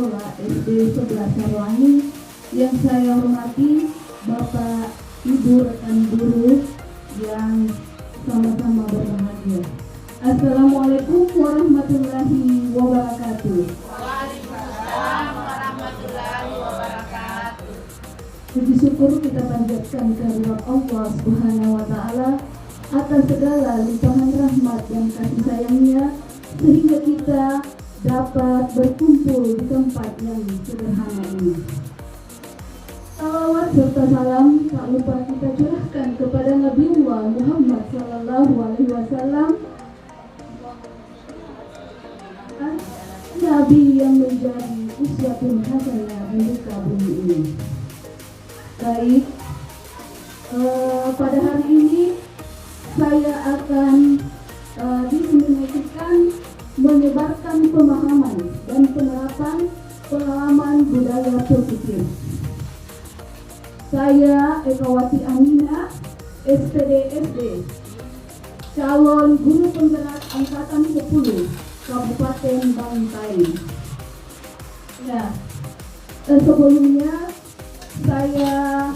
Pengelola SD 11 Sarwangi yang saya hormati Bapak Ibu rekan guru yang sama-sama berbahagia. Assalamualaikum warahmatullahi wabarakatuh. Waalaikumsalam warahmatullahi wabarakatuh. Puji syukur kita panjatkan kehadirat Allah Subhanahu wa taala atas segala limpahan rahmat dan kasih sayangnya sehingga kita dapat berkumpul di tempat yang sederhana ini. Salawat serta salam tak lupa kita curahkan kepada Nabiullah Muhammad sallallahu alaihi wasallam, Nabi yang menjadi uswatun hasanah di muka bumi ini. Baik, pada hari ini saya akan disimulasikan menyebarkan pemahaman dan penerapan pengalaman budaya positif. Saya Ekawati Amina, SPD SD, calon guru penggerak angkatan 10 Kabupaten Bantaeng. Ya, sebelumnya saya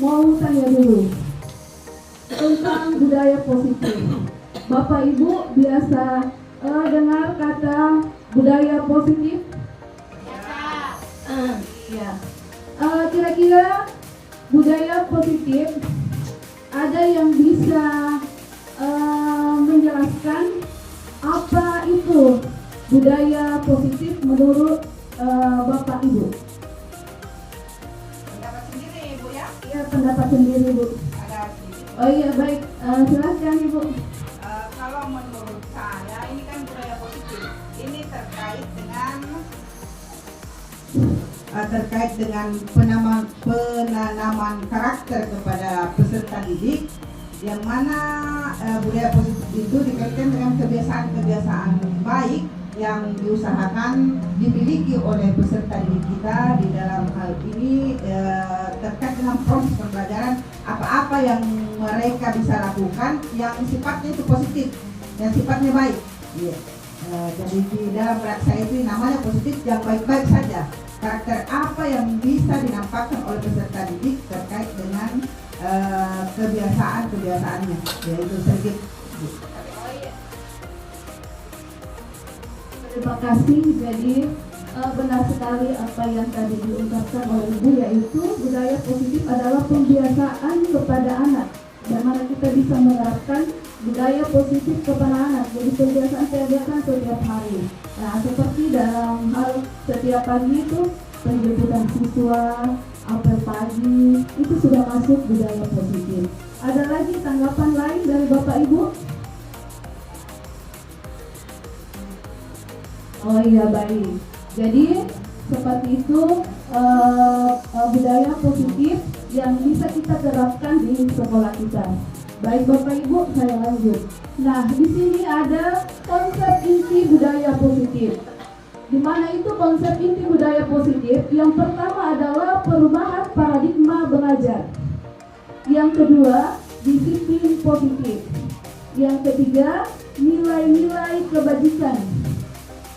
mau tanya dulu tentang budaya positif. Bapak Ibu biasa dengar kata budaya positif? Ya. Kira-kira budaya positif ada yang bisa menjelaskan apa itu budaya positif menurut Bapak Ibu? Pendapat sendiri Ibu ya? Ya, pendapat sendiri Bu. Ada sedikit. Oh iya, baik, silahkan Ibu. Kalau menurut saya ini kan budaya positif. Ini terkait dengan penanaman karakter kepada peserta didik, yang mana budaya positif itu dikaitkan dengan kebiasaan-kebiasaan baik yang diusahakan dimiliki oleh peserta didik kita. Di dalam hal ini terkait dengan proses pembelajaran, apa-apa yang mereka bisa lakukan yang sifatnya itu positif, yang sifatnya baik. Jadi di dalam praksa itu namanya positif, yang baik-baik saja. Karakter apa yang bisa dinampakkan oleh peserta didik terkait dengan kebiasaan-kebiasaannya, yaitu sedikit. Terima kasih. Jadi benar sekali apa yang tadi diungkapkan oleh Ibu, yaitu budaya positif adalah pembiasaan kepada anak, dan mana kita bisa menerapkan budaya positif kepada anak. Jadi kebiasaan setiap hari. Nah, seperti dalam hal setiap pagi itu penjemputan siswa, apel pagi, itu sudah masuk budaya positif. Ada lagi tanggapan lain dari Bapak Ibu? Oh iya, baik. Jadi seperti itu budaya positif yang bisa kita terapkan di sekolah kita. Baik Bapak Ibu, saya lanjut. Nah, di sini ada konsep inti budaya positif. Di mana itu konsep inti budaya positif? Yang pertama adalah perubahan paradigma belajar. Yang kedua, disiplin positif. Yang ketiga, nilai-nilai kebajikan.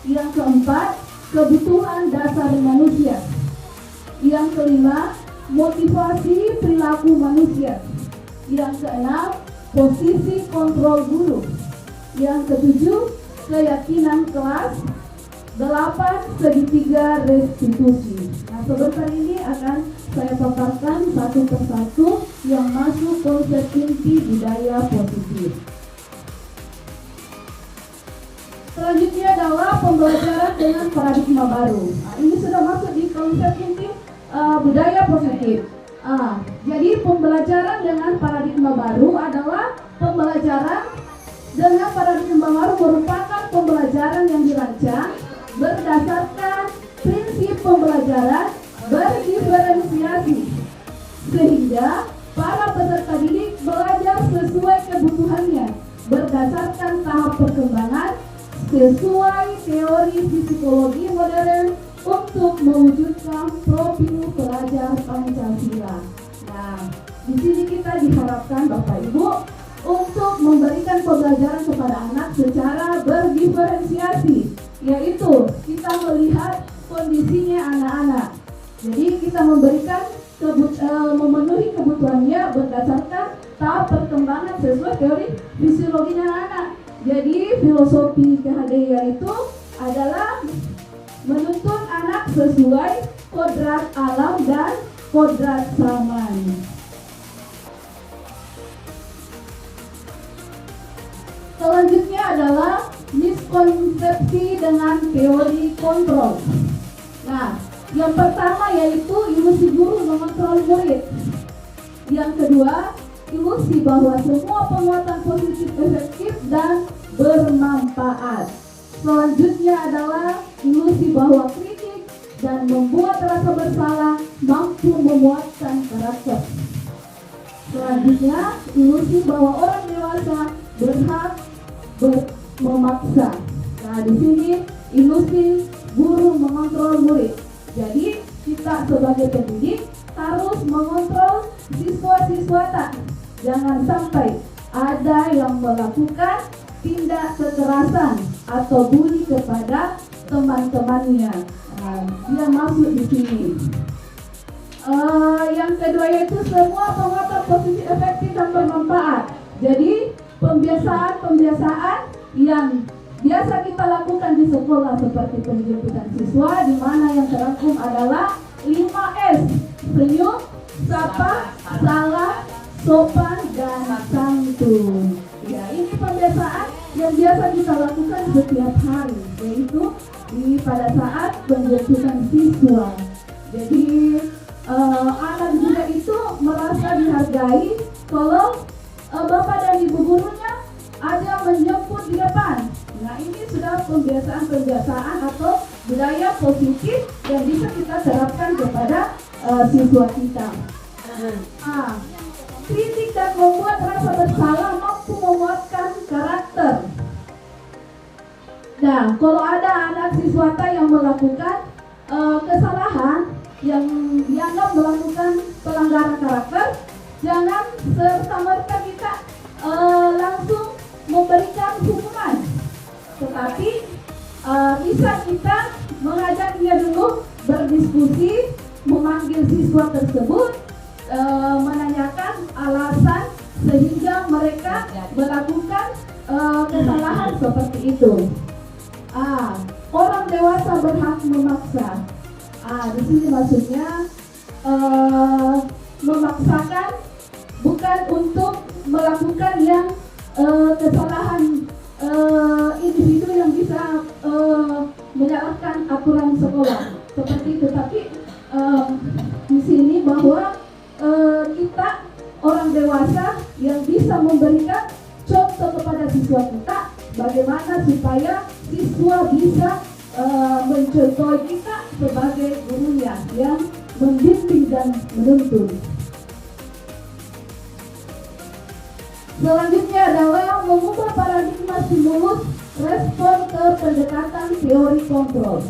Yang keempat, kebutuhan dasar manusia. Yang kelima, motivasi perilaku manusia. Yang keenam, posisi kontrol guru. Yang ketujuh, keyakinan kelas. 8, segitiga restitusi. Nah, sebentar ini akan saya paparkan satu persatu yang masuk konsep inti budaya positif. Selanjutnya adalah pembelajaran dengan paradigma baru. Nah, ini sudah masuk di konsep inti budaya positif. Jadi pembelajaran dengan paradigma baru adalah pembelajaran dengan paradigma baru merupakan pembelajaran yang dirancang berdasarkan prinsip pembelajaran berdiferensiasi, sehingga para peserta didik belajar sesuai kebutuhannya berdasarkan tahap perkembangan sesuai teori psikologi modern untuk mewujudkan profil pelajar Pancasila. Nah, di sini kita diharapkan Bapak Ibu untuk memberikan pembelajaran kepada anak secara berdiferensiasi, yaitu kita melihat kondisinya anak-anak. Jadi kita memberikan memenuhi kebutuhannya berdasarkan tahap perkembangan sesuai teori fisiologinya anak. Jadi filosofi KHDI itu adalah menuntun anak sesuai kodrat alam dan kodrat zaman. Selanjutnya adalah miskonsepsi dengan teori kontrol. Nah, yang pertama yaitu ilusi guru mengontrol murid. Yang kedua, ilusi bahwa semua penguatan positif efektif dan bermanfaat. Selanjutnya adalah ilusi bahwa kritik dan membuat rasa bersalah mampu memuatkan karakter. Selanjutnya, ilusi bahwa orang dewasa berhak memaksa. Nah, di sini ilusi guru mengontrol murid. Jadi kita sebagai pendidik harus mengontrol siswa-siswa tak. Jangan sampai ada yang melakukan tindak kekerasan atau bully kepada teman-temannya. Nah, dia masuk di sini. Yang kedua yaitu semua penguatan positif efektif dan bermanfaat. Jadi pembiasaan yang biasa kita lakukan di sekolah seperti penjemputan siswa, di mana yang terangkum adalah 5S: senyum, sapa, salah, sopan, dan santun. Ya, ini pembiasaan yang biasa kita lakukan setiap hari, yaitu pada saat penjemputan siswa. Jadi anak juga itu merasa dihargai kalau bapak dan ibu gurunya ada menjemput di depan. Nah, ini sudah pembiasaan atau budaya positif yang bisa kita terapkan kepada siswa kita. Kritik dan membuat rasa bersalah mampu menguatkan karakter. Nah, kalau ada anak siswata yang melakukan kesalahan yang dianggap melakukan pelanggaran karakter, jangan serta-merta kita langsung memberikan hukuman, tetapi bisa kita mengajak dia dulu berdiskusi, memanggil siswa tersebut, menanyakan alasan sehingga mereka melakukan kesalahan seperti itu. Orang dewasa berhak memaksa. Di sini maksudnya memaksakan bukan untuk melakukan yang kesalahan individu yang bisa menyalahkan aturan sekolah seperti itu, tapi di sini bahwa kita orang dewasa yang bisa memberikan contoh kepada siswa kita bagaimana supaya siswa bisa mencontoh kita sebagai gurunya yang membimbing dan menuntun. Selanjutnya adalah mengubah paradigma stimulus respon ke pendekatan teori kontrol.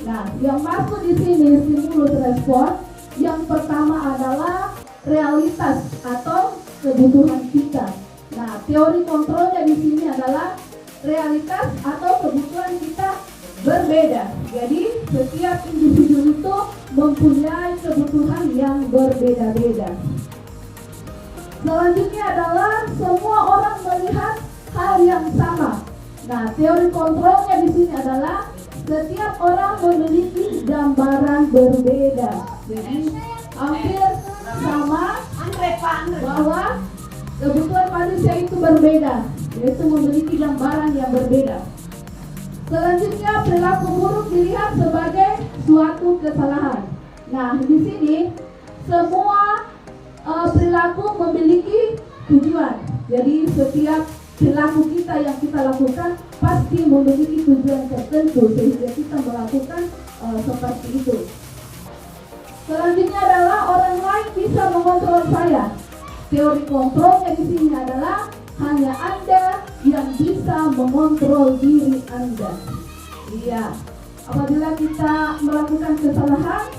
Nah, yang masuk di sini stimulus respon yang pertama adalah realitas atau kebutuhan kita. Nah, teori kontrolnya di sini adalah realitas atau kebutuhan kita berbeda. Jadi setiap individu itu mempunyai kebutuhan yang berbeda-beda. Selanjutnya adalah semua orang melihat hal yang sama. Nah, teori kontrolnya di sini adalah setiap orang memiliki gambaran berbeda. Jadi hampir sama bahwa kebutuhan manusia itu berbeda, yaitu memiliki gambaran yang berbeda. Selanjutnya, perilaku buruk dilihat sebagai suatu kesalahan. Nah, di sini semua perilaku memiliki tujuan. Jadi setiap perilaku kita yang kita lakukan pasti memiliki tujuan tertentu sehingga kita melakukan seperti itu. Selanjutnya adalah orang lain bisa mengontrol saya. Teori kontrolnya di sini adalah hanya Anda yang bisa mengontrol diri Anda. Iya, apabila kita melakukan kesalahan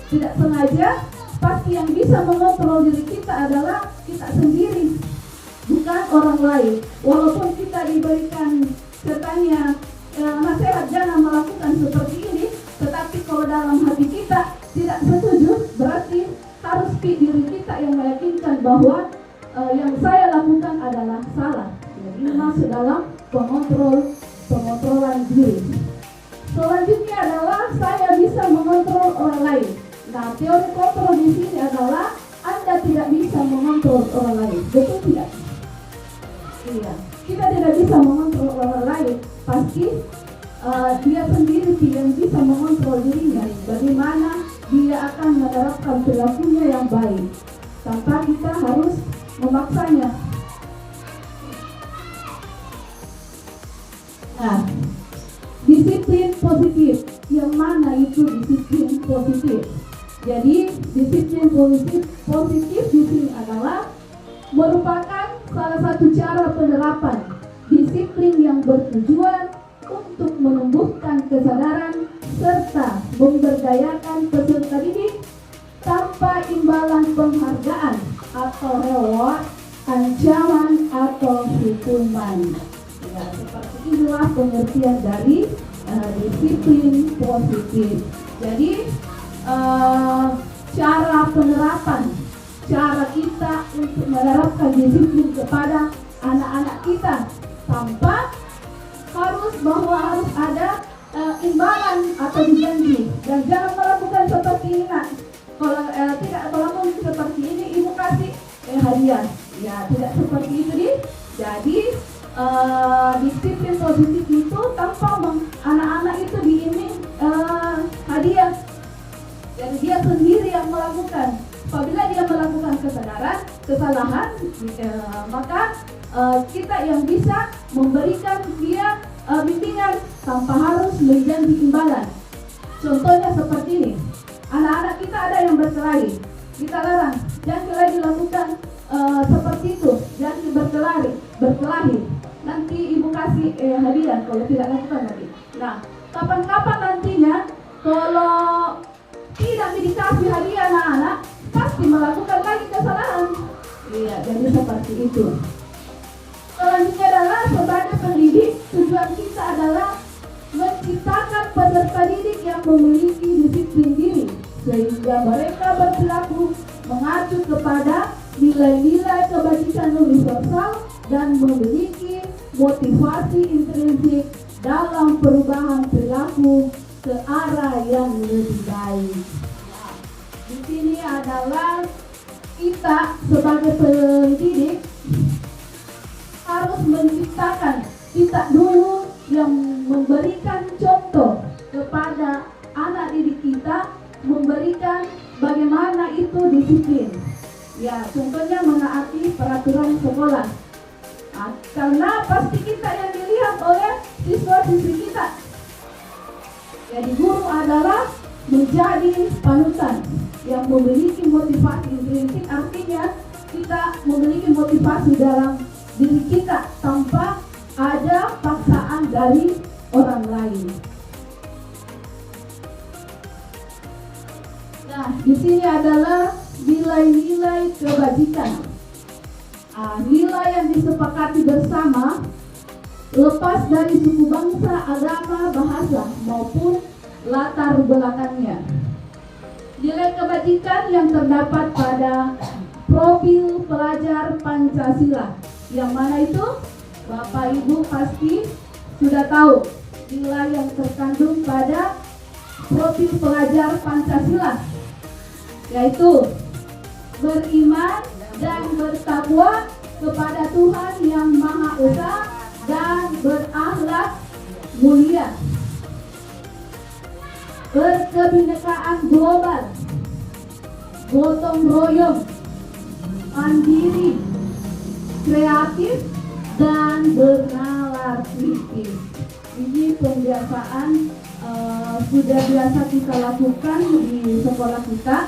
tidak sengaja, pasti yang bisa mengontrol diri kita adalah kita sendiri, bukan orang lain. Walaupun kita diberikan katanya nasihat jangan melakukan seperti ini, tetapi kalau dalam hati kita tidak setuju, berarti harus diri kita yang meyakinkan bahwa yang saya lakukan adalah salah. Jadi ini masuk dalam pengontrolan diri. Selanjutnya adalah saya bisa mengontrol orang lain. Nah, teori kontrol di sini adalah Anda tidak bisa mengontrol orang lain, betul tidak? Iya, kita tidak bisa mengontrol orang lain. Pasti dia sendiri yang bisa mengontrol dirinya. Bagaimana dia akan menerapkan perilakunya yang baik, tanpa kita harus memaksanya. Nah, disiplin positif. Yang mana itu disiplin positif? Jadi disiplin positif di sini adalah merupakan salah satu cara penerapan disiplin yang bertujuan untuk menumbuhkan kesadaran serta memberdayakan peserta didik tanpa imbalan penghargaan atau reward, ancaman atau hukuman. Ya, seperti inilah pengertian dari disiplin positif. Jadi cara penerapan, cara kita untuk menerapkan disiplin kepada anak-anak kita tanpa harus ada imbalan atau dijanji, dan jangan melakukan seperti ini. Kalau tidak melakukan seperti ini, ibu kasih hadiah. Ya, tidak seperti itu. Jadi disiplin positif itu tanpa anak-anak itu diiming hadiah. Jadi dia sendiri yang melakukan. Apabila dia melakukan kesalahan, maka kita yang bisa memberikan dia bimbingan tanpa harus menjanji imbalan. Contohnya seperti ini, anak-anak kita ada yang berkelahi, kita larang, jangan lagi lakukan seperti itu, jangan berkelahi. Nanti ibu kasih hadiah kalau tidak lakukan lagi. Nah, kapan-kapan nantinya kalau tidak dikasih hadiah anak-anak, pasti melakukan lagi kesalahan. Iya, jadi seperti itu. Selanjutnya adalah sebagai pendidik, tujuan kita adalah menciptakan peserta didik yang memiliki disiplin diri, sehingga mereka berperilaku mengacu kepada nilai-nilai kebajikan universal dan memiliki motivasi intrinsik dalam perubahan perilaku ke arah yang lebih baik. Di sini adalah kita sebagai pendidik harus menciptakan kita dulu yang memberikan contoh kepada anak didik kita, memberikan bagaimana itu disiplin. Ya, contohnya menaati peraturan sekolah. Nah, karena pasti kita yang dilihat oleh siswa-siswi kita. Jadi guru adalah menjadi panutan yang memiliki motivasi intrinsik, artinya kita memiliki motivasi dalam diri kita tanpa ada paksaan dari orang lain. Nah, di sini adalah nilai-nilai kebajikan. Nilai yang disepakati bersama lepas dari suku bangsa, agama, bahasa maupun latar belakangnya. Nilai kebajikan yang terdapat pada profil pelajar Pancasila. Yang mana itu? Bapak Ibu pasti sudah tahu nilai yang terkandung pada profil pelajar Pancasila, yaitu beriman dan bertakwa kepada Tuhan yang Maha Esa dan berakhlak mulia, berkebinekaan global, gotong royong, mandiri, kreatif, dan bernalar kritis. Ini pembiasaan sudah biasa kita lakukan di sekolah kita.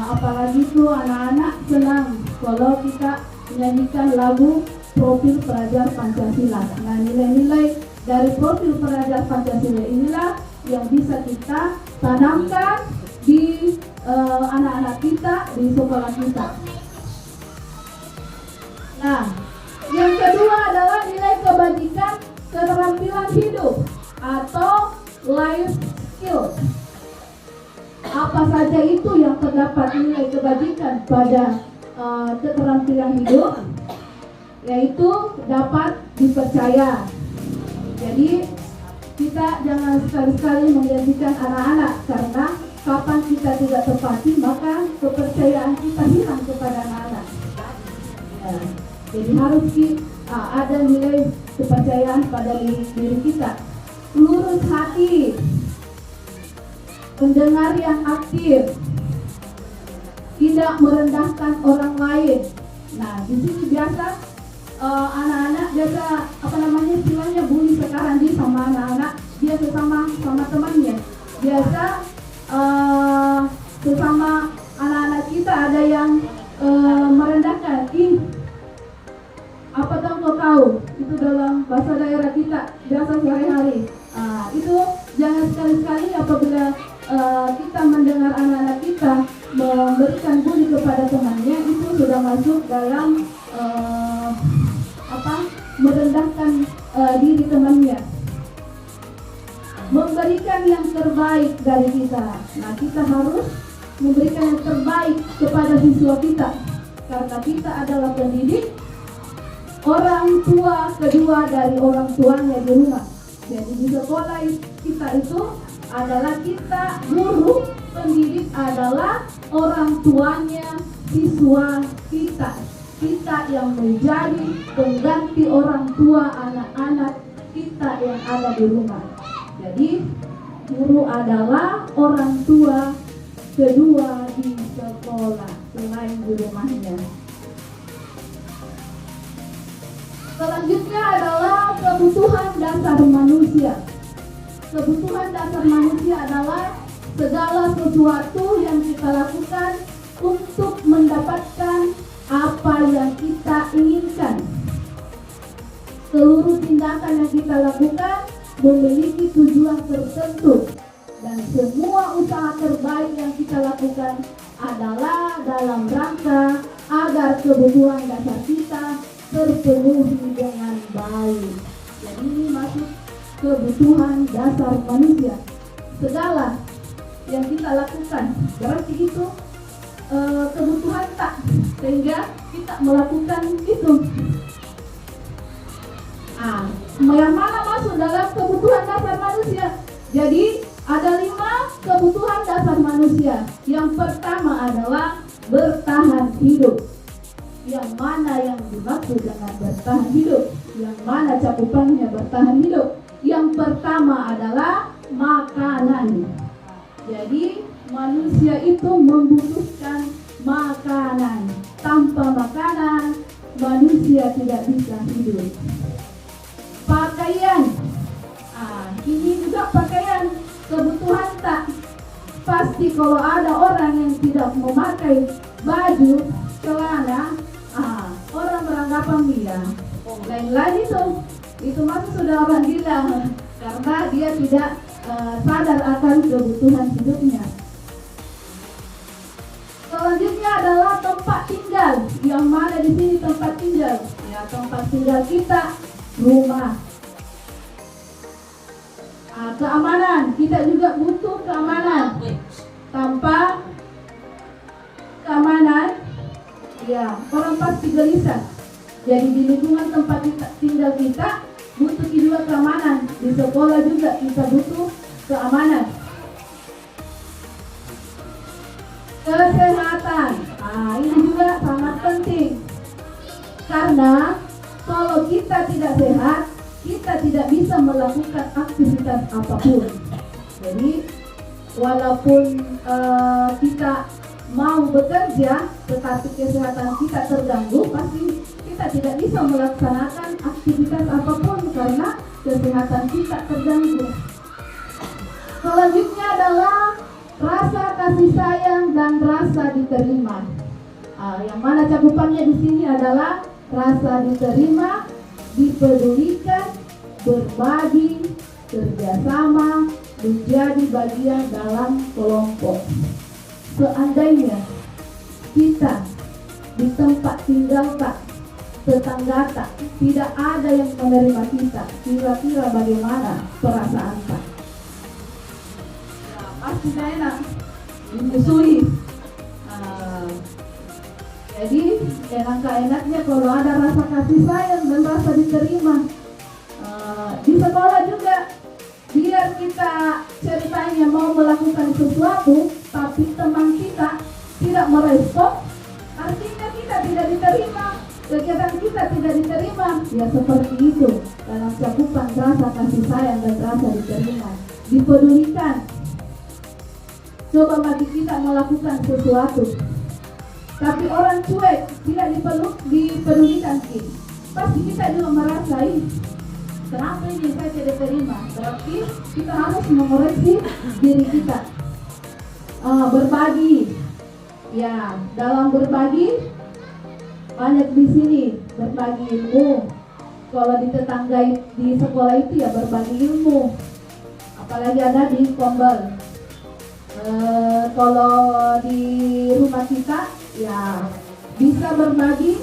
Apalagi tuh anak-anak senang kalau kita menyanyikan lagu profil pelajar Pancasila. Nah, nilai-nilai dari profil pelajar Pancasila inilah yang bisa kita tanamkan di anak-anak kita di sekolah kita. Nah, yang kedua adalah nilai kebajikan keterampilan hidup atau life skill. apa saja itu yang terdapat nilai kebajikan pada keterampilan hidup, yaitu dapat dipercaya. Jadi kita jangan sekali-sekali menjanjikan anak-anak, karena kapan kita tidak tepati maka kepercayaan kita hilang kepada anak-anak. Ya, jadi harus ada nilai kepercayaan pada diri kita. Lurus hati, pendengar yang aktif, tidak merendahkan orang lain. Nah, di sini biasa anak-anak biasa istilahnya bully sekarang di sama anak-anak, dia sama temannya. Biasa sesama anak-anak kita ada yang merendahkan. Apa tahu kau? Itu dalam bahasa daerah kita biasa sehari-hari. Itu jangan sekali-sekali apabila kita mendengar anak-anak kita memberikan bully kepada temannya, itu sudah masuk dalam merendahkan diri temannya. Memberikan yang terbaik dari kita. Nah, kita harus memberikan yang terbaik kepada siswa kita, karena kita adalah pendidik, orang tua kedua dari orang tuanya di rumah. Jadi di sekolah kita itu adalah kita guru, pendidik adalah orang tuanya siswa kita. Kita yang menjadi pengganti orang tua anak-anak kita yang ada di rumah. Jadi guru adalah orang tua kedua di sekolah selain di rumahnya. Selanjutnya adalah kebutuhan dasar manusia. Kebutuhan dasar manusia adalah segala sesuatu yang kita lakukan untuk mendapatkan apa yang kita inginkan. Seluruh tindakan yang kita lakukan memiliki tujuan tertentu, dan semua usaha terbaik yang kita lakukan adalah dalam rangka agar kebutuhan dasar kita terpenuhi dengan baik. Jadi ini masuk kebutuhan dasar manusia. Segala yang kita lakukan berarti itu kebutuhan tak, sehingga kita melakukan itu. Yang mana masuk dalam kebutuhan dasar manusia? Jadi ada 5 kebutuhan dasar manusia. Yang pertama adalah bertahan hidup. Yang mana yang dimaksud dengan bertahan hidup? Yang mana cakupannya bertahan hidup? Yang pertama adalah makanan. Jadi manusia itu membutuhkan makanan. Tanpa makanan, manusia tidak bisa hidup. Pakaian. Ini juga pakaian, kebutuhan tak. Pasti kalau ada orang yang tidak memakai baju, celana, orang beranggapan dia lain-lain itu masih sudah orang gila, karena dia tidak sadar akan kebutuhan hidupnya. Selanjutnya adalah tempat tinggal. Yang mana di sini tempat tinggal? Ya, tempat tinggal kita, rumah. Keamanan, kita juga butuh keamanan. Tanpa keamanan, ya orang pasti gelisah. Jadi di lingkungan tempat tinggal kita butuh juga keamanan. Di sekolah juga kita butuh keamanan. Kesehatan, ini juga sangat penting. Karena kalau kita tidak sehat, kita tidak bisa melakukan aktivitas apapun. Jadi walaupun kita mau bekerja, tetapi kesehatan kita terganggu, pasti kita tidak bisa melaksanakan aktivitas apapun karena kesehatan kita terganggu. Selanjutnya adalah rasa kasih sayang dan rasa diterima. Yang mana cakupannya di sini adalah rasa diterima, dipedulikan, berbagi, kerjasama, menjadi bagian dalam kelompok. Seandainya kita di tempat tinggal tak, tetangga tak, tidak ada yang menerima kita, kira-kira bagaimana perasaan tak? Ya, pasti enak. dimusuhi. Nah, jadi enak-enaknya kalau ada rasa kasih sayang dan rasa diterima. Di sekolah juga, biar kita ceritanya mau melakukan sesuatu tapi teman kita tidak merespon, artinya kita tidak diterima, kegiatan kita tidak diterima. Ya seperti itu, dalam cakupan rasa kasih sayang dan rasa diterima, dipedulikan. Coba bagi kita melakukan sesuatu tapi orang cuek, tidak dipedulikan, pasti kita juga merasai, kenapa ini saya tidak terima. Berarti kita harus mengoreksi diri kita. Berbagi, ya dalam berbagi banyak di sini, berbagi ilmu. Kalau di tetangga di sekolah itu ya berbagi ilmu, apalagi ada di Kombel. Kalau di rumah kita ya bisa berbagi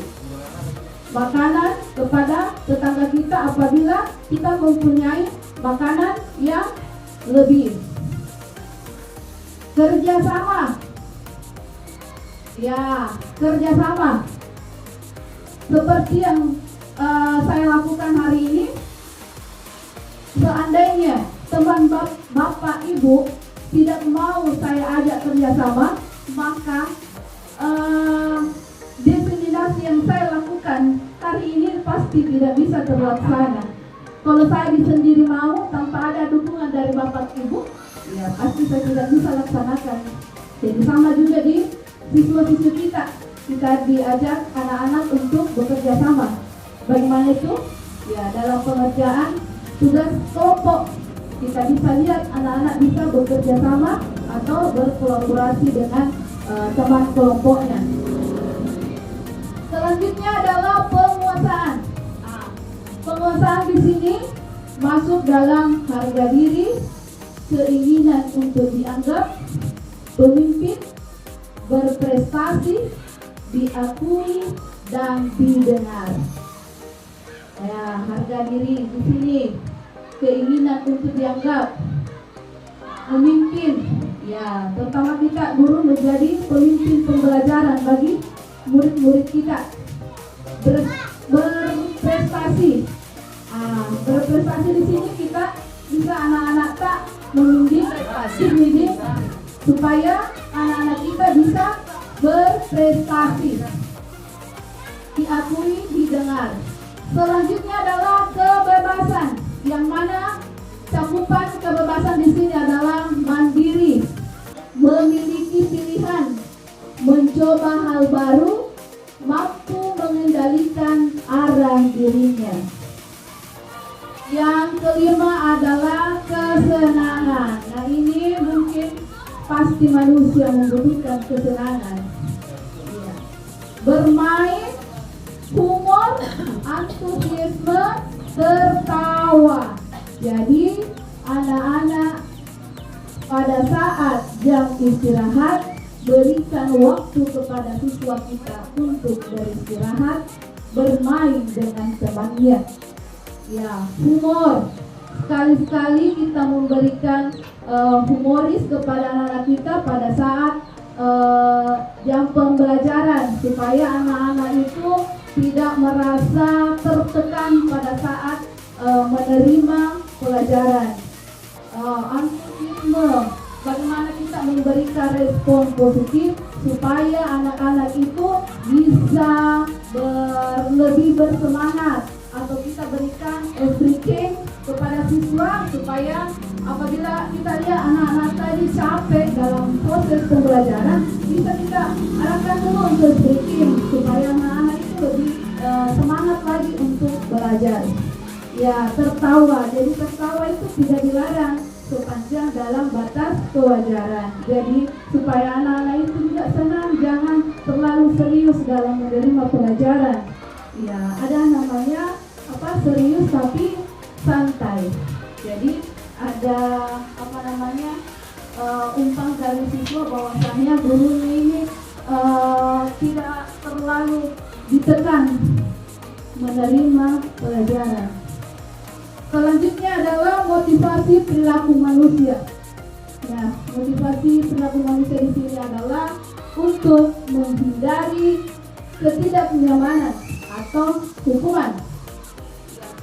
makanan kepada tetangga kita apabila kita mempunyai makanan yang lebih. Kerjasama, ya kerjasama seperti yang saya lakukan hari ini. Seandainya teman bapak ibu tidak mau saya ajak kerjasama, maka diseminasi yang saya lakukan hari ini pasti tidak bisa terlaksana. Kalau saya sendiri mau tanpa ada dukungan dari bapak ibu, ya pasti saya tidak bisa laksanakan. Jadi sama juga di siswa-siswa kita diajak anak-anak untuk bekerja sama. Bagaimana itu? Ya dalam pengerjaan tugas kelompok kita bisa lihat anak-anak bisa bekerja sama atau berkolaborasi dengan teman kelompoknya. Selanjutnya adalah penguasaan. Penguasaan di sini masuk dalam harga diri, keinginan untuk dianggap pemimpin, berprestasi, diakui dan didengar. Ya, harga diri di sini, keinginan untuk dianggap pemimpin. Ya, terutama kita guru menjadi pemimpin pembelajaran bagi murid-murid kita. Berprestasi. Berprestasi di sini kita bisa anak-anak tak mendidik supaya anak-anak kita bisa berprestasi, diakui, didengar. Selanjutnya adalah kebebasan, yang mana cakupan kebebasan di sini adalah mandiri, memiliki pilihan, mencoba hal baru, mampu mengendalikan arah dirinya. Yang kelima adalah kesenangan. Nah ini mungkin pasti manusia membutuhkan kesenangan. Ya. Bermain, humor, antusiasme, tertawa. Jadi anak-anak pada saat jam istirahat berikan waktu kepada siswa kita untuk beristirahat, bermain dengan temannya. Ya, humor. Sekali-sekali kita memberikan humoris kepada anak-anak kita pada saat jam pembelajaran supaya anak-anak itu tidak merasa tertekan pada saat menerima pelajaran. Antusiasme, bagaimana kita memberikan respon positif supaya anak-anak itu bisa lebih bersemangat, atau kita berikan breaking kepada siswa supaya apabila kita lihat anak-anak tadi capek dalam proses pembelajaran, bisa kita arahkan dulu untuk breaking supaya anak-anak itu lebih semangat lagi untuk belajar. Ya, tertawa. Jadi tertawa itu tidak dilarang sepanjang dalam batas kewajaran. Jadi supaya anak-anak itu tidak senang, jangan terlalu serius dalam menerima pelajaran. Ya, ada namanya serius tapi santai. Jadi ada umpan dari siswa bahwasanya gurunya ini tidak terlalu ditekan menerima pelajaran. Selanjutnya adalah motivasi perilaku manusia. Nah, motivasi perilaku manusia di sini adalah untuk menghindari ketidaknyamanan atau hukuman.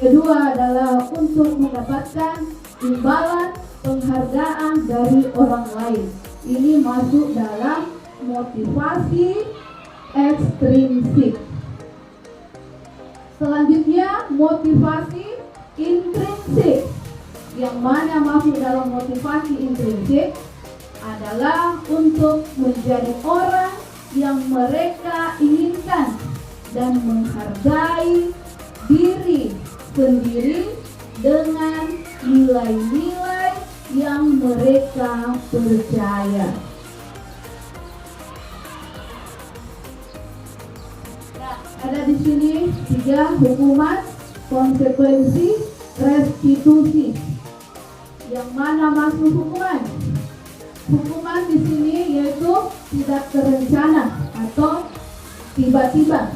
Yang kedua adalah untuk mendapatkan imbalan penghargaan dari orang lain. Ini masuk dalam motivasi ekstrinsik. Selanjutnya motivasi intrinsik. Yang mana masuk dalam motivasi intrinsik adalah untuk menjadi orang yang mereka inginkan dan menghargai diri sendiri dengan nilai-nilai yang mereka percaya. Nah, ada di sini 3 hukuman, konsekuensi, restitusi. Yang mana masuk hukuman? Hukuman di sini yaitu tidak terencana atau tiba-tiba.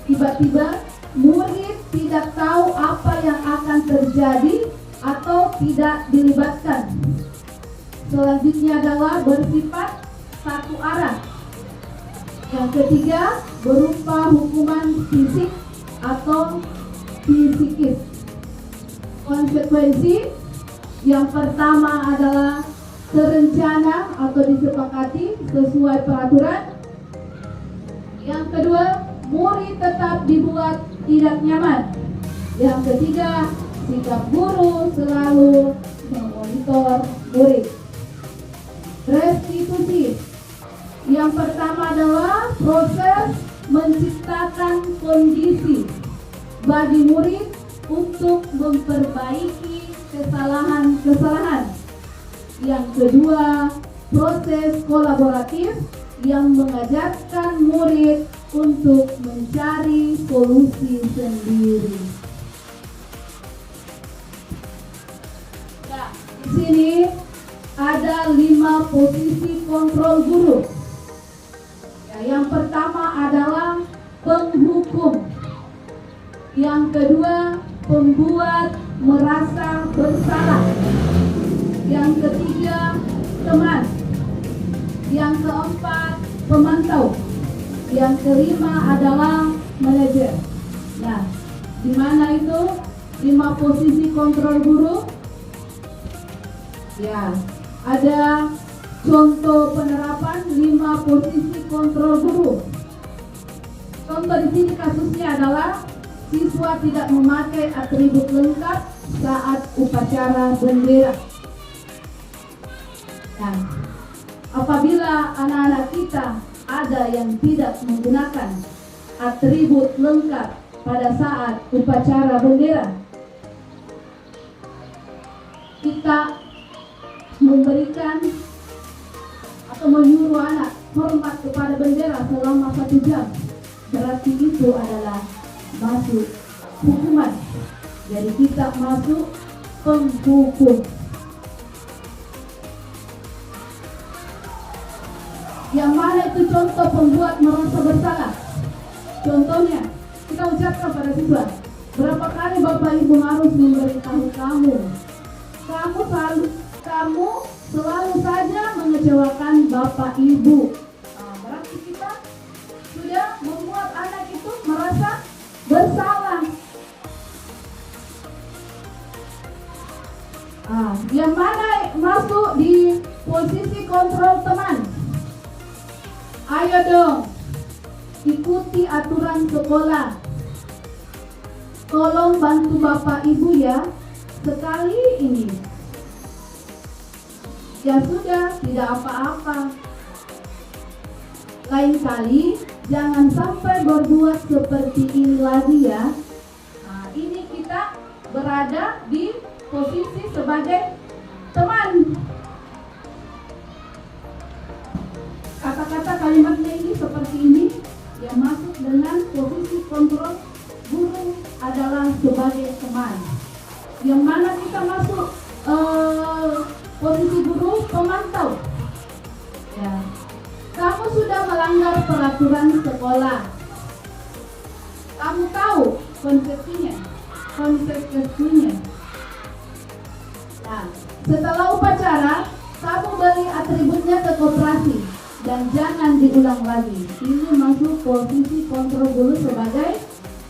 Tiba-tiba murid tidak tahu apa yang akan terjadi atau tidak dilibatkan. Selanjutnya adalah bersifat satu arah. Yang ketiga berupa hukuman fisik atau psikis. Konsekuensi yang pertama adalah terencana atau disepakati sesuai peraturan. Yang kedua, murid tetap dibuat tidak nyaman. Yang ketiga, sikap guru selalu memonitor murid. Restitusi. Yang pertama adalah proses menciptakan kondisi bagi murid untuk memperbaiki kesalahan-kesalahan. Yang kedua, proses kolaboratif yang mengajarkan murid untuk mencari solusi sendiri. Nah, di sini ada 5 posisi kontrol guru. Yang pertama adalah penghukum. Yang kedua, pembuat merasa bersalah. Yang ketiga, teman. Yang keempat, pemantau. Yang kelima adalah manajer. Nah, di mana itu 5 posisi kontrol guru? Ya, ada contoh penerapan 5 posisi kontrol guru. Contoh di sini kasusnya adalah siswa tidak memakai atribut lengkap saat upacara bendera. Nah, apabila anak-anak kita ada yang tidak menggunakan atribut lengkap pada saat upacara bendera, kita memberikan atau menyuruh anak hormat kepada bendera selama 1 jam, berarti itu adalah masuk hukuman. Jadi kita masuk penghukum. Yang mana itu contoh pembuat merasa bersalah? Contohnya, kita ucapkan pada siswa, berapa kali Bapak Ibu harus memberitahu kamu selalu saja mengecewakan Bapak Ibu. Nah, berarti kita sudah membuat anak itu merasa bersalah. Yang mana masuk di posisi kontrol teman? Ayo dong, ikuti aturan sekolah. Tolong bantu Bapak Ibu ya, sekali ini. Ya sudah, tidak apa-apa. Lain kali jangan sampai berbuat seperti ini lagi ya. Nah, ini kita berada di posisi sebagai teman. Kata-kata kalimatnya ini seperti ini, yang masuk dengan posisi kontrol guru adalah sebagai teman. Yang mana kita masuk posisi guru pemantau. Ya, kamu sudah melanggar peraturan sekolah. Kamu tahu konsekuensinya. Nah, setelah upacara, kamu beri atributnya ke koperasi dan jangan diulang lagi. Ini masuk posisi kontrol guru sebagai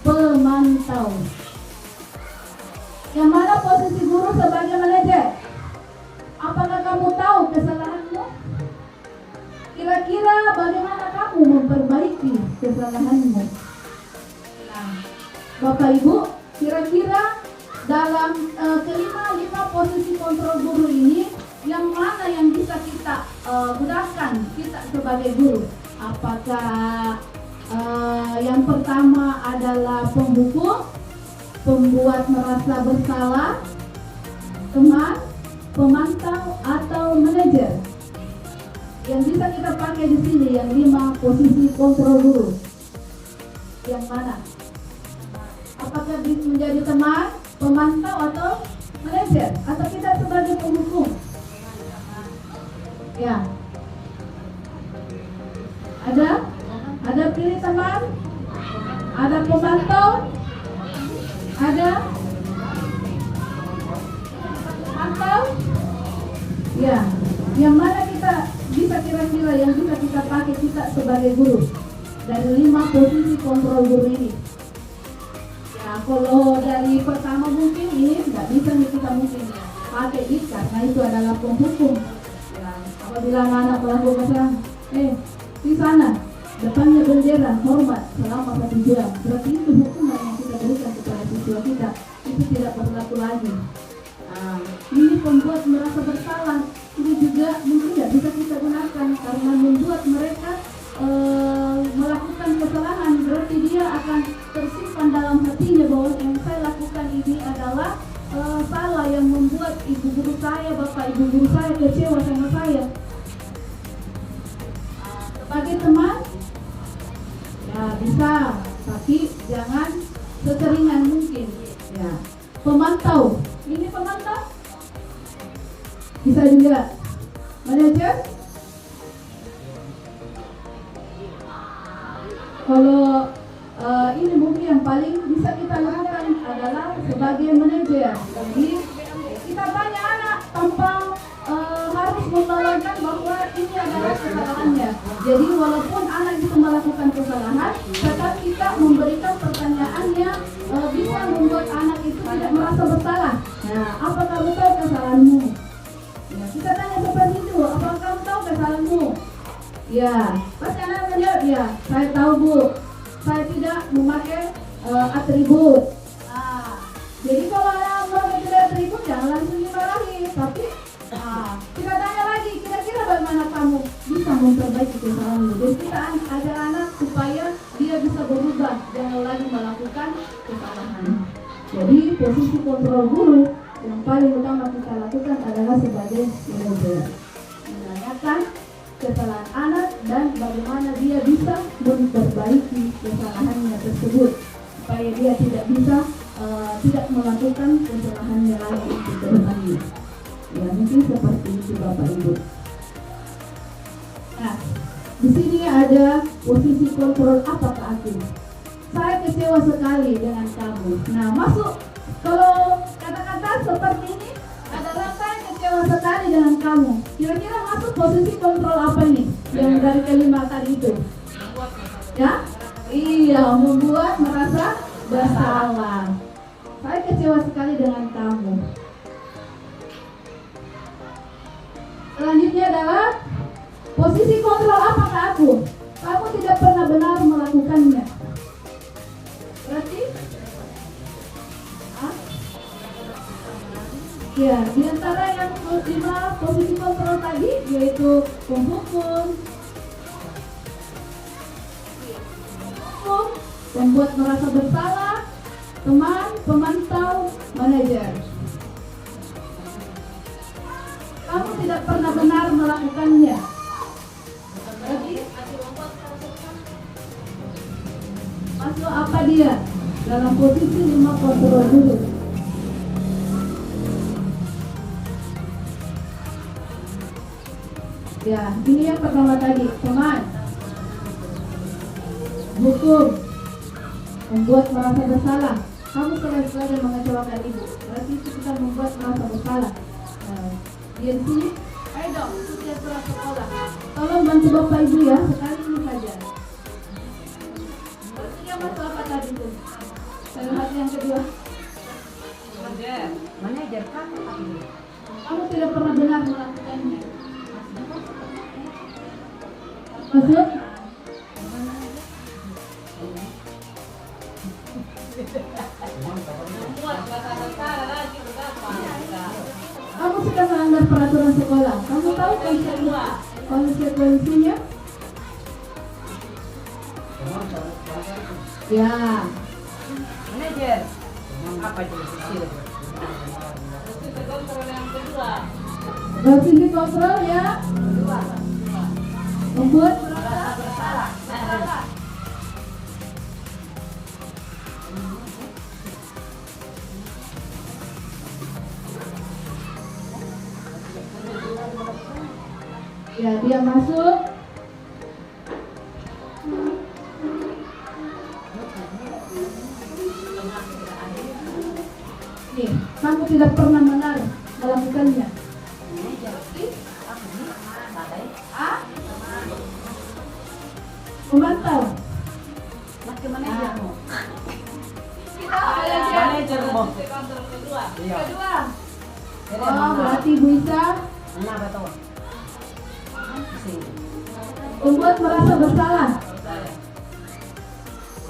pemantau. Yang mana posisi guru sebagai manajer? Apakah kamu tahu kesalahanmu? Kira-kira bagaimana kamu memperbaiki kesalahanmu? Nah, Bapak Ibu, kira-kira dalam kelima posisi kontrol guru ini, yang mana yang bisa kita gunakan kita sebagai guru? Apakah yang pertama adalah pembuku, pembuat merasa bersalah, teman, pemantau, atau manajer? Yang bisa kita pakai di sini yang 5 posisi kontrol guru. Yang mana? Apakah bisa menjadi teman, pemantau, atau manajer? Atau kita sebagai penghukum? Ya. Ada pilih teman? Ada pemantau? Ada pemantau? Ya. Yang mana kita bisa kira-kira yang bisa kita pakai kita sebagai guru dari 5 posisi kontrol guru ini? Ya, kalau dari pertama mungkin ini nggak bisa nih kita mungkin pakai ini karena itu adalah penghukum. Ya, apabila anak melakukan kesalahan, di sana depannya bendera hormat selama 1 jam, berarti itu hukuman yang kita berikan kepada siswa kita itu tidak berlaku lagi. Nah, ini pembuat merasa bersalah, ini juga mungkin tidak bisa kita gunakan karena membuat mereka melakukan kesalahan, berarti dia akan tersimpan dalam hatinya bahwa yang saya lakukan ini adalah salah, yang membuat ibu guru saya, bapak ibu guru saya kecewa sama saya. Sebagai teman, ya bisa, tapi jangan seseringan mungkin. Ya, pemantau, ini pemantau bisa juga. Manajer, kalau ini mungkin yang paling bisa kita lakukan adalah sebagai manajer. Jadi kita tanya anak tanpa harus membawakan bahwa ini adalah kesalahannya. Jadi walaupun anak itu melakukan kesalahan, tetap kita memberikan pertanyaan yang bisa membuat anak itu tidak merasa bersalah. Nah, apakah betul kesalahanmu? Ya, kita tanya seperti itu. Apakah kamu tahu kesalahanmu? Ya, pasti anak menjawab, ya, saya tahu Bu. Saya tidak memakai atribut. Nah, jadi kalau anak memakai tidak atribut, jangan langsung dimarahi. Tapi kita tanya lagi, kira-kira bagaimana kamu bisa memperbaiki kesalahanmu? Jadi kita ajar anak supaya dia bisa berubah, jangan lagi melakukan kesalahan. Jadi posisi kontrol guru yang paling utama kita lakukan adalah sebagai manajer, menanyakan kesalahan anak dan bagaimana dia bisa memperbaiki kesalahannya tersebut supaya dia tidak melakukan kesalahannya lagi ke depannya. Ya, mungkin seperti itu Bapak Ibu. Nah, di sini ada posisi kontrol apakah aku? Saya kecewa sekali dengan kamu. Nah, masuk kalau kata-kata seperti ini adalah saya kecewa sekali dengan kamu. Kira-kira masuk posisi kontrol apa ini? Yang dari kelima tadi itu. Ya? Iya, membuat merasa bersalah. Saya kecewa sekali dengan kamu. Selanjutnya adalah posisi kontrol apakah aku? Kamu tidak pernah benar melakukannya. Berarti ya, di antara yang 5 posisi kontrol tadi yaitu penghukum, pembuat merasa bersalah, teman, pemantau, manajer. Kamu tidak pernah benar melakukannya. Berarti masuk apa dia? Dalam posisi 5 kontrol dulu. Ya, ini yang pertama tadi, teman, hukum, membuat merasa bersalah. Kamu selalu mengecewakan ibu, berarti itu kita membuat merasa bersalah. Di sini, ayo dong, setiap surat sekolah. Tolong bantu Bapak Ibu ya, sekali ini saja. Berikutnya masalah apa tadi tuh? Kalimat yang kedua. Manajer apa ini? Kamu tidak pernah benar melakukannya. Maksud? Kamu sudah melanggar peraturan sekolah. Kamu tahu konsekuensinya? Ya. Manajer apa jenis kecil? Revisi kontrol ya. Membuat merasa bersalah. Ya, dia masuk. Nih, kamu tidak pernah melakukannya. Memantau. Manajer. Kedua. Oh, berarti Ibu Isa membuat merasa bersalah.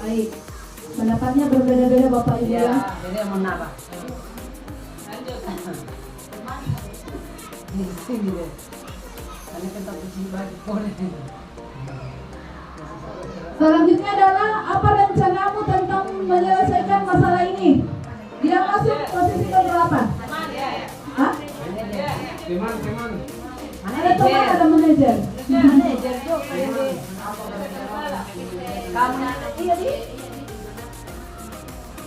Baik. Pendapatnya berbeda-beda Bapak Ibu ya. Jadi mau napa? Sini deh. Karena kita puji bagi boleh. Selanjutnya adalah apa rencanamu tentang menyelesaikan masalah ini? Dia masuk posisi nomor apa? Hah? Ada teman, ada manajer. Manajer tuh kamu iya di.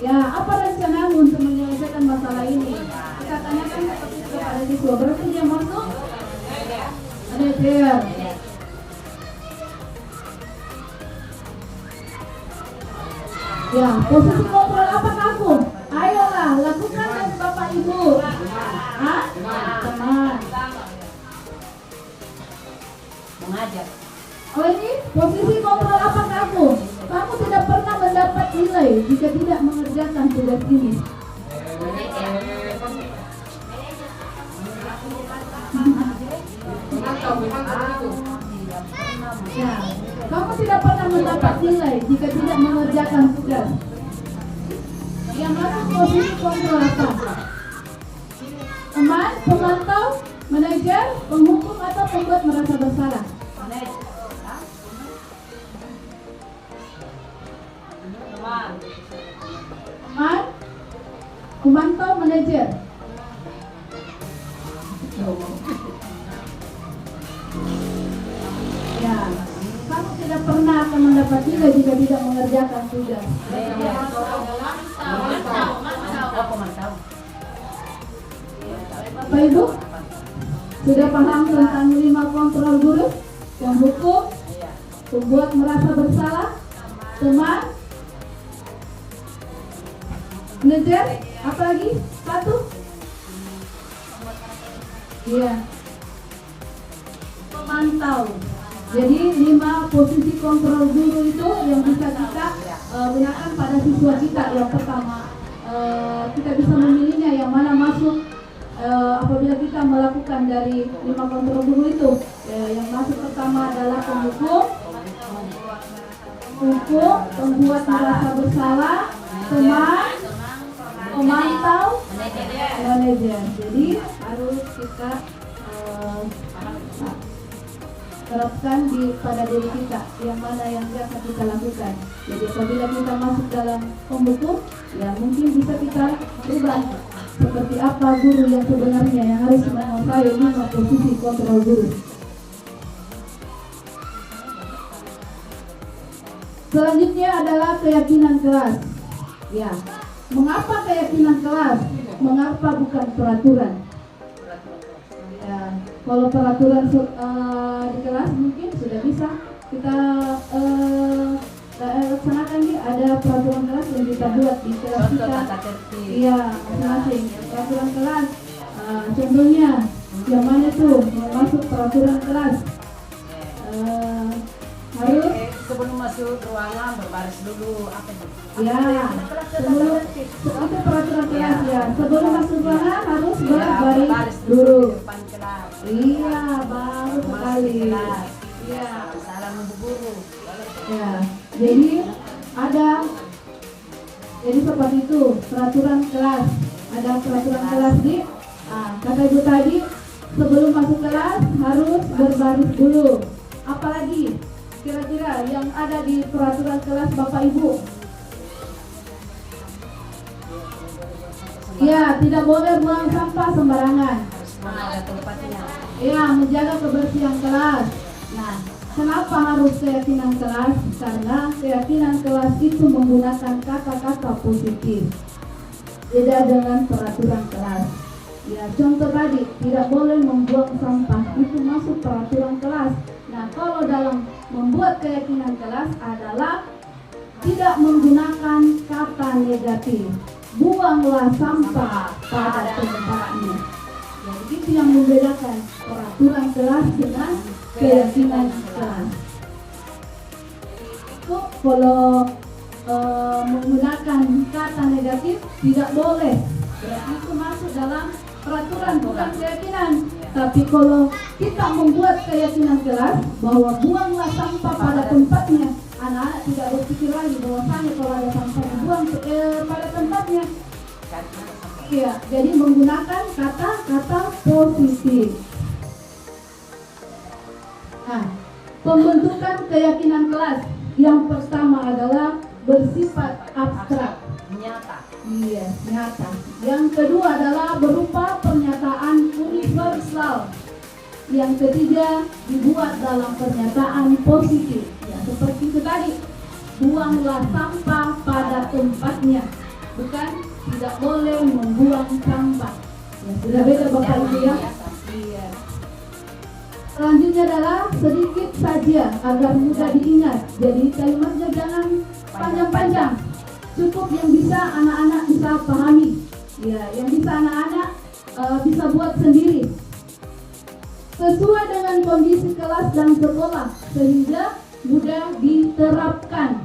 Ya, apa rencanamu untuk menyelesaikan masalah ini? Kita tanyakan seperti itu kepada siswa. Berarti dia masuk manajer. Ya, posisi kontrol apa kamu? Ayolah, lakukan dari Bapak Ibu. Hah? Teman. Mengajar. Oh ini posisi kontrol apa kamu? Kamu tidak pernah mendapat nilai jika tidak mengerjakan tugas ini. Ya, kamu tidak pernah mendapat nilai jika tidak mengerjakan tugas. Yang masuk posisi kontrol apa? Teman, pemantau, manajer, penghukum atau pembuat merasa bersalah? Teman, pemantau, manajer. Ya, kamu tidak pernah akan mendapat nilai jika tidak mengerjakan tugas. Bapak Ibu, sudah paham tentang 5 kontrol guru? Penghukum, pembuat merasa bersalah, teman, manajer, apa lagi? 1? Iya. Pemantau. Jadi 5 posisi kontrol guru itu yang bisa kita gunakan pada siswa kita. Yang pertama, kita bisa memilihnya yang mana masuk apabila kita melakukan dari 5 kontrol guru itu. Yang masuk pertama adalah penghukum, pembuat merasa bersalah, teman, pemantau, manajer. Jadi harus kita terapkan pada diri kita yang mana yang akan kita lakukan. Jadi apabila kita masuk dalam penghukum, ya mungkin bisa kita ubah seperti apa guru yang sebenarnya yang harus menguasai 5 posisi kontrol guru. Selanjutnya adalah keyakinan kelas. Ya, mengapa keyakinan kelas? Mengapa bukan peraturan? Ya, kalau peraturan di kelas mungkin sudah bisa kita laksanakan nih, ada peraturan kelas yang kita buat di kelas kita. Iya, masing-masing peraturan kelas contohnya yang mana tuh mau masuk peraturan kelas harus Sebelum masuk ruangan berbaris dulu apa itu? ya sebelum itu peraturan kelas ya sebelum masuk ruangan harus berbaris dulu. Depan kelas. Iya baru Masuk sekali. kelas. Iya. Salam ibu guru. Ya, jadi ada jadi seperti itu peraturan kelas. Ada peraturan kelas di kata ibu tadi sebelum masuk kelas harus berbaris dulu. Apalagi kira-kira yang ada di peraturan kelas Bapak Ibu? Ya, tidak boleh buang sampah sembarangan. Harus ada tempatnya. Ya, menjaga kebersihan kelas. Nah, kenapa harus keyakinan kelas? Karena keyakinan kelas itu menggunakan kata-kata positif. Beda dengan peraturan kelas. Ya, contoh tadi, tidak boleh membuang sampah, itu masuk peraturan kelas. Nah, kalau dalam membuat keyakinan kelas adalah tidak menggunakan kata negatif. Buanglah sampah pada tempatnya. Jadi itu yang membedakan peraturan kelas dengan keyakinan kelas. Itu kalau menggunakan kata negatif tidak boleh. Berarti itu masuk dalam peraturan bukan keyakinan. Tapi kalau kita membuat keyakinan kelas bahwa buanglah sampah pada tempatnya, anak-anak tidak berpikir lagi bahwasanya kalau ada sampah dibuang pada tempatnya. Iya, jadi menggunakan kata-kata positif. Nah, pembentukan keyakinan kelas yang pertama adalah bersifat abstrak. Nyata. Iya, nyata. Yang kedua adalah berupa pernyataan universal. Yang ketiga dibuat dalam pernyataan positif. Ya, seperti itu tadi. Buanglah sampah pada tempatnya. Bukan tidak boleh membuang sampah. Ya, sudah beda Bapak Ibu ya. Iya. Selanjutnya adalah sedikit saja agar mudah diingat. Jadi kalimatnya jangan panjang-panjang. Cukup yang bisa anak-anak bisa pahami. Ya, yang bisa anak-anak bisa buat sendiri. Sesuai dengan kondisi kelas dan sekolah sehingga mudah diterapkan.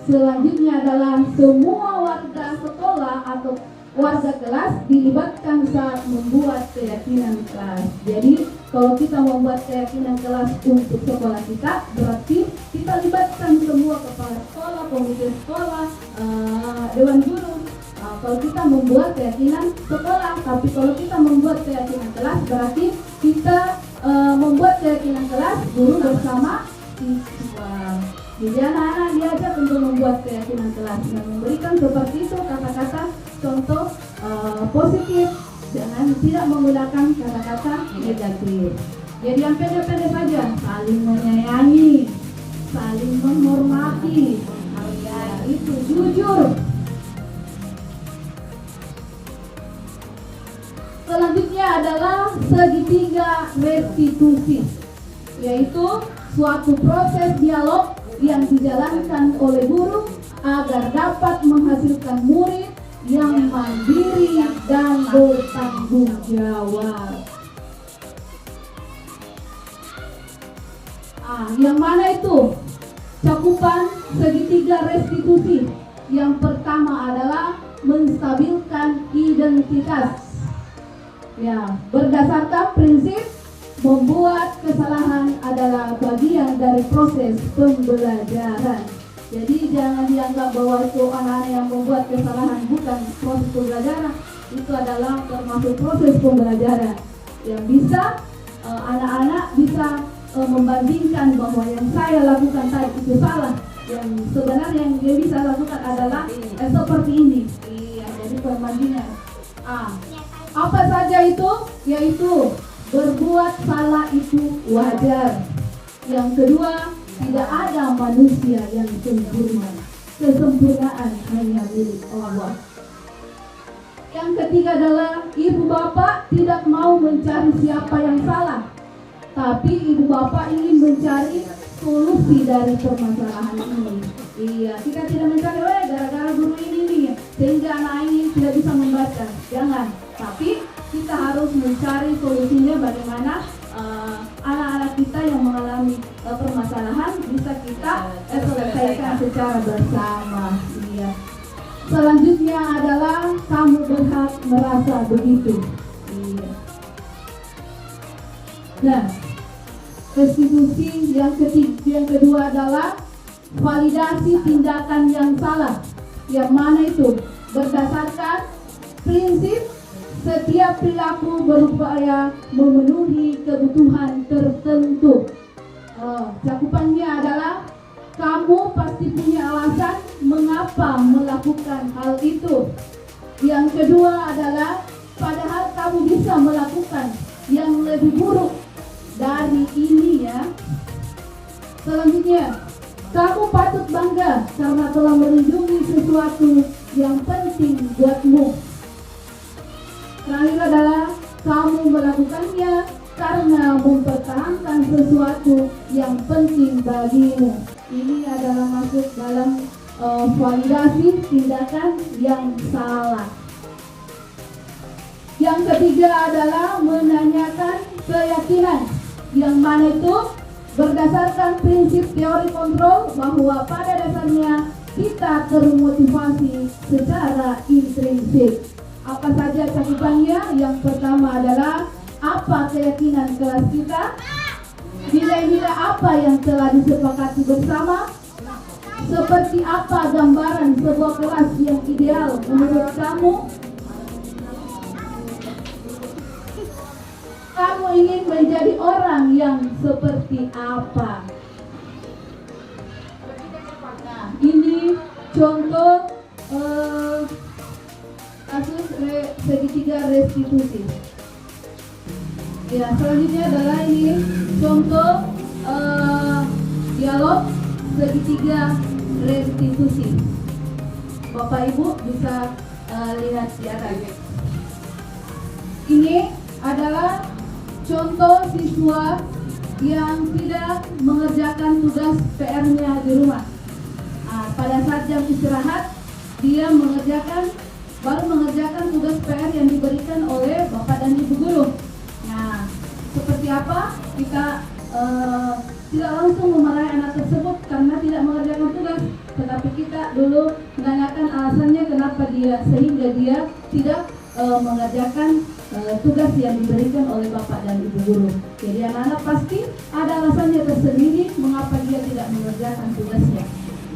Selanjutnya adalah semua warga sekolah atau warga kelas dilibatkan saat membuat keyakinan kelas. Jadi kalau kita membuat keyakinan kelas untuk sekolah kita, berarti kita libatkan semua kepala sekolah, komite sekolah, dewan guru. Kalau kita membuat keyakinan sekolah, tapi kalau kita membuat keyakinan kelas, berarti kita membuat keyakinan kelas guru bersama siswa. Jadi anak-anak diajak untuk membuat keyakinan kelas dan memberikan seperti itu kata-kata contoh positif dengan tidak menggunakan kata-kata negatif. Jadi yang pede-pede saja, saling menyayangi, saling menghormati, ya, itu jujur. Selanjutnya adalah segitiga restitusi, yaitu suatu proses dialog yang dijalankan oleh guru agar dapat menghasilkan murid yang mandiri dan bertanggung jawab. Yang mana itu cakupan segitiga restitusi? Yang pertama adalah menstabilkan identitas. Ya, berdasarkan prinsip membuat kesalahan adalah bagian dari proses pembelajaran. Jadi jangan dianggap bahwa itu anak-anak yang membuat kesalahan bukan proses pembelajaran. Itu adalah termasuk proses pembelajaran yang bisa anak-anak bisa membandingkan bahwa yang saya lakukan tadi itu salah. Yang sebenarnya yang dia bisa lakukan adalah seperti ini. Iya, jadi perbandingan. Apa saja itu? Yaitu berbuat salah itu wajar. Yang kedua, tidak ada manusia yang sempurna. Kesempurnaan hanya milik Allah. Yang ketiga adalah ibu bapak tidak mau mencari siapa yang salah, tapi ibu bapak ingin mencari solusi dari permasalahan ini. Iya, kita tidak mencari gara-gara guru ini nih sehingga anak ini tidak bisa membaca. Jangan. Tapi kita kita harus mencari solusinya bagaimana anak-anak kita yang mengalami permasalahan bisa kita selesaikan secara bersama. Iya. Selanjutnya adalah kamu berhak merasa begitu. Iya. Nah, restitusi yang kedua adalah validasi tindakan yang salah. Yang mana itu? Berdasarkan prinsip setiap perilaku berupaya memenuhi kebutuhan tertentu. Cakupannya adalah kamu pasti punya alasan mengapa melakukan hal itu. Yang kedua adalah padahal kamu bisa melakukan yang lebih buruk dari ini ya. Selanjutnya, kamu patut bangga karena telah melindungi sesuatu yang penting buatmu. Terakhir adalah kamu melakukannya karena mempertahankan sesuatu yang penting bagimu. Ini adalah masuk dalam validasi tindakan yang salah. Yang ketiga adalah menanyakan keyakinan, yang mana itu berdasarkan prinsip teori kontrol bahwa pada dasarnya kita termotivasi secara intrinsik. Apa saja cakupannya? Yang pertama adalah apa keyakinan kelas kita, nilai-nilai apa yang telah disepakati bersama, seperti apa gambaran sebuah kelas yang ideal menurut kamu. Kamu ingin menjadi orang yang seperti apa? Nah, ini contoh kasus segitiga restitusi. Ya, selanjutnya adalah ini contoh dialog segitiga restitusi. Bapak Ibu bisa lihat di atas. Ini adalah contoh siswa yang tidak mengerjakan tugas PR-nya di rumah. Pada saat jam istirahat, dia baru mengerjakan tugas PR yang diberikan oleh Bapak dan Ibu guru. Nah, seperti apa? Kita tidak langsung memarahi anak tersebut karena tidak mengerjakan tugas, tetapi kita dulu menanyakan alasannya kenapa sehingga dia tidak mengerjakan tugas yang diberikan oleh Bapak dan Ibu guru. Jadi anak-anak pasti ada alasannya tersendiri mengapa dia tidak mengerjakan tugasnya.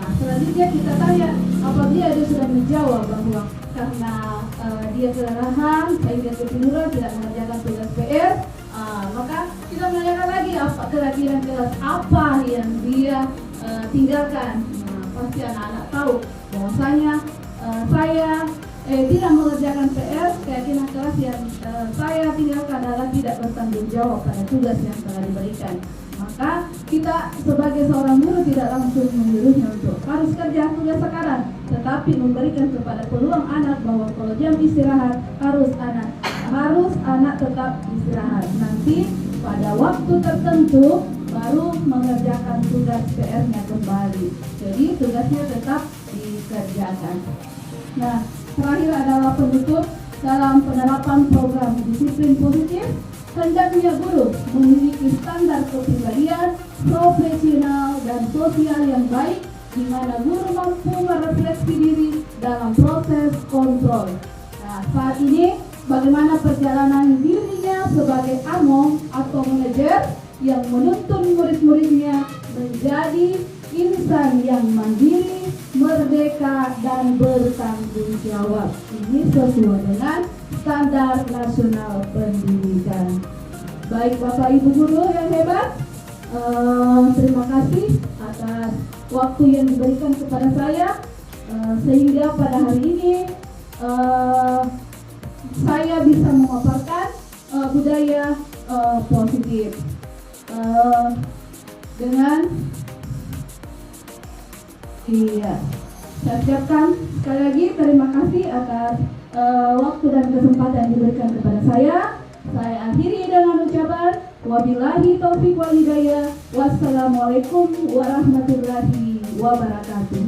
Nah, selanjutnya kita tanya, apabila dia sudah menjawab bahwa karena dia kelelahan sehingga ketiduran tidak mengerjakan tugas PR, maka kita menanyakan lagi apa kelahiran kelas apa yang dia tinggalkan. Nah, pasti anak-anak tahu bahwasanya saya tidak mengerjakan PR, keyakinan kelas yang saya tinggalkan adalah tidak bertanggung jawab pada tugas yang telah diberikan. Maka kita sebagai seorang guru tidak langsung menyuruhnya untuk harus kerja tugas sekarang, tetapi memberikan kepada peluang anak bahwa kalau jam istirahat harus anak tetap istirahat. Nanti pada waktu tertentu baru mengerjakan tugas PR-nya kembali. Jadi tugasnya tetap dikerjakan. Nah, terakhir adalah penutup dalam penerapan program disiplin positif. Hendaknya guru memiliki standar kepribadian, profesional, dan sosial yang baik, di mana guru mampu merefleksi diri dalam proses kontrol. Nah, saat ini bagaimana perjalanan dirinya sebagai among atau manajer yang menuntun murid-muridnya menjadi insan yang mandiri, merdeka, dan bertanggung jawab. Ini sesuai dengan standar nasional pendidikan. Baik Bapak Ibu guru yang hebat, terima kasih atas waktu yang diberikan kepada saya, sehingga pada hari ini saya bisa memaparkan budaya positif dengan saya ucapkan sekali lagi terima kasih atas waktu dan kesempatan yang diberikan kepada saya. Saya akhiri dengan ucapan wabillahi taufiq wal hidayah. Wassalamualaikum warahmatullahi wabarakatuh.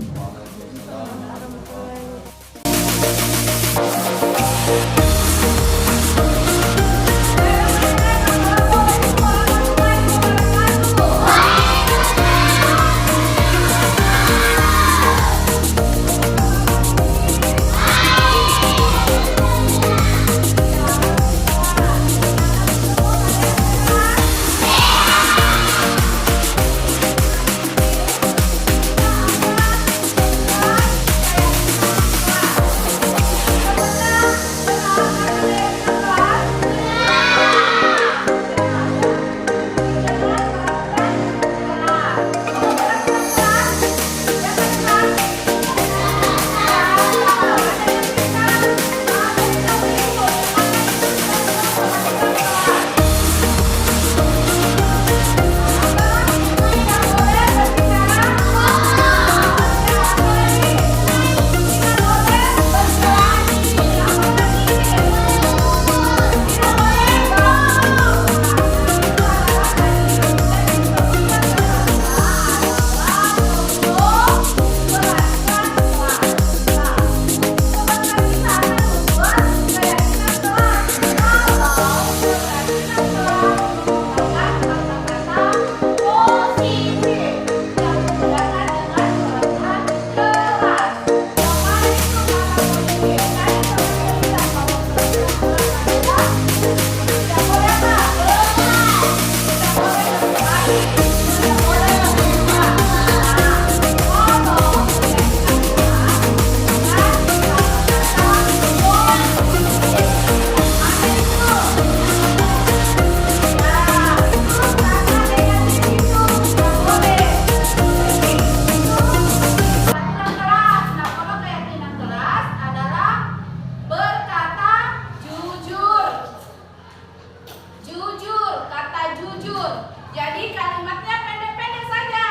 Jadi kalimatnya pendek-pendek saja.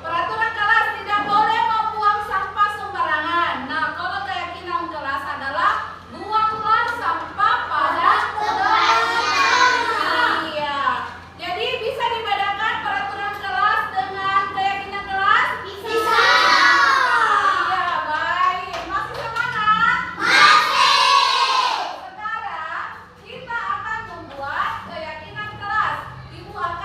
Peraturan kelas tidak boleh membuang sampah sembarangan. Nah, kalau keyakinan kelas adalah buanglah sampah pada tempatnya. Iya. Jadi bisa dibedakan peraturan kelas dengan keyakinan kelas? Bisa. Iya, baik. Masih semangat? Masih. Sekarang kita akan membuat keyakinan kelas. Ibu akan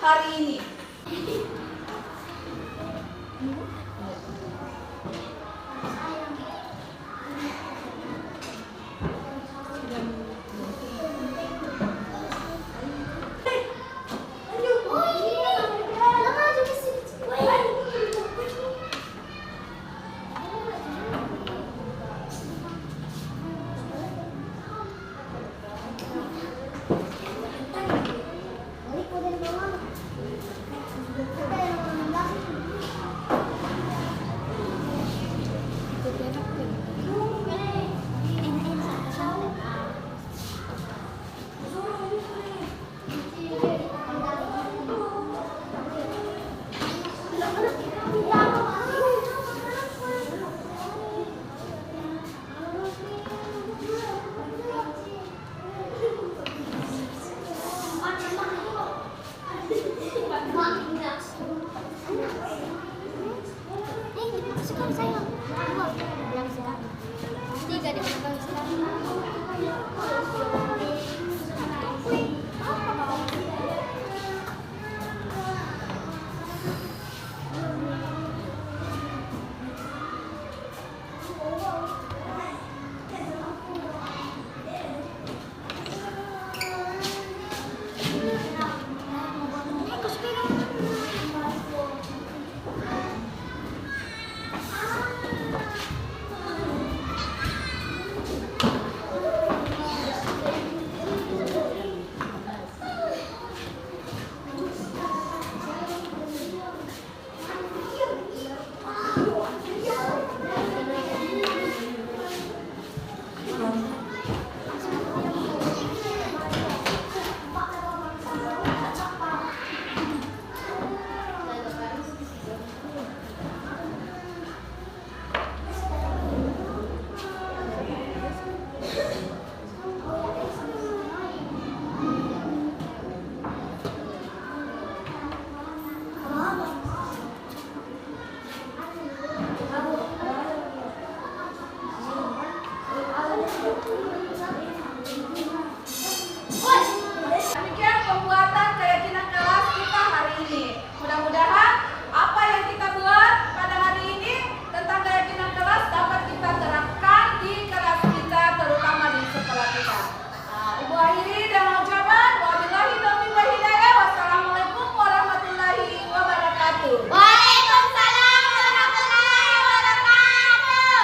hari ini. Demikian pembuatan keyakinan kelas kita hari ini. Mudah-mudahan apa yang kita buat pada hari ini tentang keyakinan kelas dapat kita terapkan di kelas kita, terutama di sekolah kita. Ibu akhiri dengan ucapan wabillahi taufiq wal hidayah. Wassalamualaikum warahmatullahi wabarakatuh. Waalaikumsalam warahmatullahi wabarakatuh.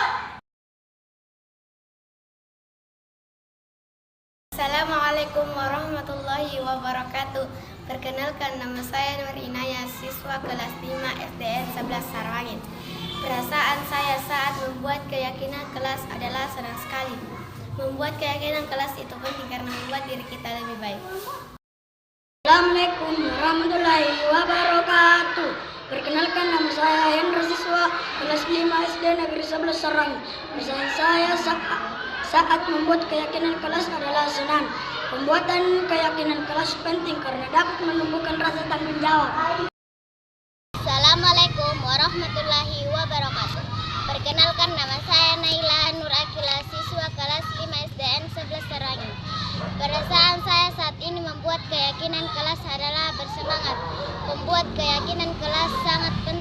Assalamualaikum warahmatullahi wabarakatuh. Perkenalkan, nama saya Nur Inaya, siswa kelas 5 SDN 11 Sarawangin. Perasaan saya saat membuat keyakinan kelas adalah senang sekali. Membuat keyakinan kelas itu penting karena membuat diri kita lebih baik. Assalamualaikum warahmatullahi wabarakatuh. Perkenalkan, nama saya Hendra, siswa kelas 5 SD Negeri 11 Sarawangin. Perasaan saya saat membuat keyakinan kelas adalah senang. Pembuatan keyakinan kelas penting karena dapat menumbuhkan rasa tanggung jawab. Assalamualaikum warahmatullahi wabarakatuh. Perkenalkan, nama saya Naila Nur Akila, siswa kelas 5 SDN 11 Sarawangin. Perasaan saya saat ini membuat keyakinan kelas adalah bersemangat. Membuat keyakinan kelas sangat penting